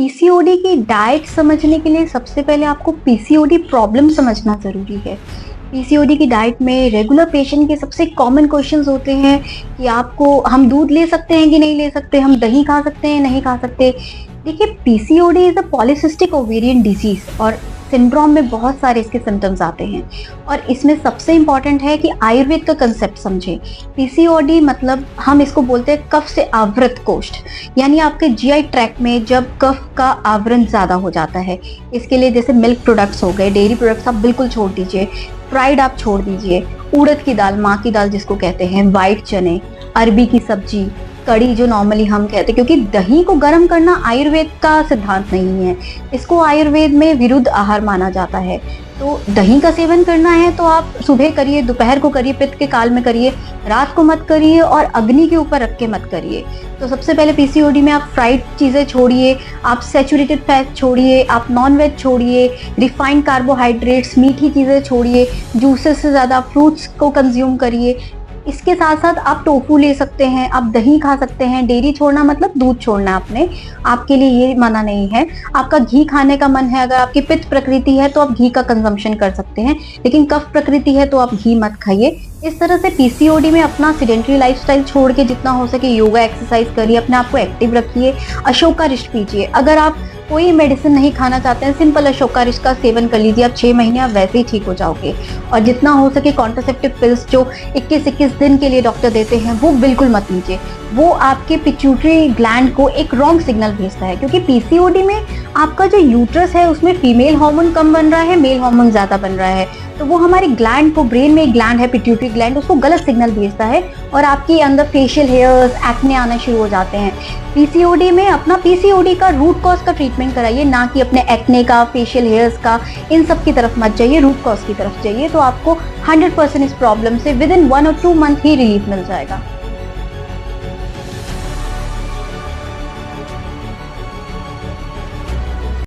PCOD की diet समझने के लिए सबसे पहले आपको पीसीओडी प्रॉब्लम समझना ज़रूरी है। पीसीओडी की डाइट में रेगुलर पेशेंट के सबसे कॉमन क्वेश्चंस होते हैं कि आपको हम दूध ले सकते हैं कि नहीं ले सकते, हम दही खा सकते हैं, नहीं खा सकते। देखिए, PCOD is a polycystic ovarian disease और सिंड्रोम में बहुत सारे इसके सिम्टम्स आते हैं और इसमें सबसे इम्पॉर्टेंट है कि आयुर्वेद का कंसेप्ट समझें। पीसीओडी मतलब हम इसको बोलते हैं कफ से आवृत कोष्ठ, यानी आपके जीआई ट्रैक्ट में जब कफ का आवरण ज़्यादा हो जाता है। इसके लिए जैसे मिल्क प्रोडक्ट्स हो गए, डेयरी प्रोडक्ट्स आप बिल्कुल छोड़ दीजिए, फ्राइड आप छोड़ दीजिए, उड़द की दाल, माँ की दाल जिसको कहते हैं, वाइट चने, अरबी की सब्जी, कड़ी जो नॉर्मली हम कहते हैं, क्योंकि दही को गर्म करना आयुर्वेद का सिद्धांत नहीं है, इसको आयुर्वेद में विरुद्ध आहार माना जाता है। तो दही का सेवन करना है तो आप सुबह करिए, दोपहर को करिए, पित्त के काल में करिए, रात को मत करिए और अग्नि के ऊपर रख के मत करिए। तो सबसे पहले पीसीओडी में आप फ्राइड चीज़ें छोड़िए, आप सैचुरेटेड फैट छोड़िए, आप नॉन वेज छोड़िए, रिफाइंड कार्बोहाइड्रेट्स, मीठी चीज़ें छोड़िए, जूसेस से ज़्यादा फ्रूट्स को कंज्यूम करिए। इसके साथ साथ आप टोफू ले सकते हैं, आप दही खा सकते हैं। डेयरी छोड़ना मतलब दूध छोड़ना आपने, आपके लिए ये मना नहीं है। आपका घी खाने का मन है, अगर आपकी पित्त प्रकृति है तो आप घी का कंजम्पशन कर सकते हैं, लेकिन कफ प्रकृति है तो आप घी मत खाइए। इस तरह से पीसीओडी में अपना सीडेंटरी लाइफस्टाइल छोड़ के जितना हो सके योगा एक्सरसाइज करिए, अपने आप को एक्टिव रखिए, अशोकारिष्ट पीजिए। अगर आप कोई मेडिसिन नहीं खाना चाहते हैं, सिंपल अशोकारिष्ट का सेवन कर लीजिए, आप 6 महीने आप वैसे ही ठीक हो जाओगे। और जितना हो सके कॉन्ट्रासेप्टिव पिल्स जो 21-21 दिन के लिए डॉक्टर देते हैं वो बिल्कुल मत लीजिए, वो आपके पिट्यूटरी ग्लैंड को एक रॉन्ग सिग्नल भेजता है। क्योंकि पीसीओडी में आपका जो यूट्रस है उसमें फीमेल हार्मोन कम बन रहा है, मेल हार्मोन ज़्यादा बन रहा है, तो वो हमारे ग्लैंड को, ब्रेन में एक ग्लैंड है पिट्यूटरी ग्लैंड, उसको गलत सिग्नल भेजता है और आपके अंदर फेशियल हेयर्स, एक्ने आना शुरू हो जाते हैं। पीसीओडी में अपना पीसीओडी का रूट कॉज का ट्रीटमेंट कराइए, ना कि अपने एक्ने का, फेशियल हेयर्स का, इन सब की तरफ मत जाइए, रूट कॉज की तरफ जाइए। तो आपको 100% इस प्रॉब्लम से विद इन 1 और 2 मंथ ही रिलीफ मिल जाएगा।